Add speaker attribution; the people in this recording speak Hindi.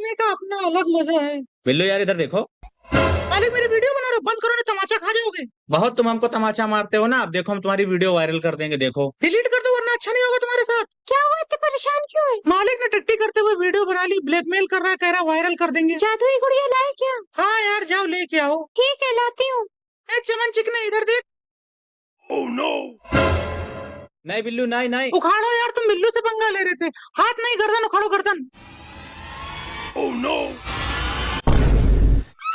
Speaker 1: देखने का अपना अलग मजा है।
Speaker 2: बिल्लू यार इधर देखो।
Speaker 1: मालिक मेरी वीडियो बना रहे हो, बंद करो नहीं तमाचा खा जाओगे।
Speaker 2: बहुत तुम हमको तमाचा मारते हो ना, अब देखो हम तुम्हारी वीडियो वायरल कर देंगे, देखो।
Speaker 1: डिलीट कर दो वरना अच्छा नहीं होगा तुम्हारे साथ।
Speaker 3: क्या हुआ, इतने परेशान क्यों है?
Speaker 1: मालिक ने टट्टी करते हुए वीडियो बना ली, ब्लैकमेल कर रहा है, कह रहा वायरल कर देंगे।
Speaker 3: जादुई गुड़िया लाए क्या?
Speaker 1: हाँ यार जाओ लेके आओ।
Speaker 3: ठीक है, लाती हूँ।
Speaker 1: ए चमन चिकने इधर देख।
Speaker 2: नहीं बिल्लू नहीं नहीं।
Speaker 1: उखाड़ो यार, तुम बिल्लू से पंगा ले रहे थे। हाथ नहीं, गर्दन उखाड़ो गर्दन।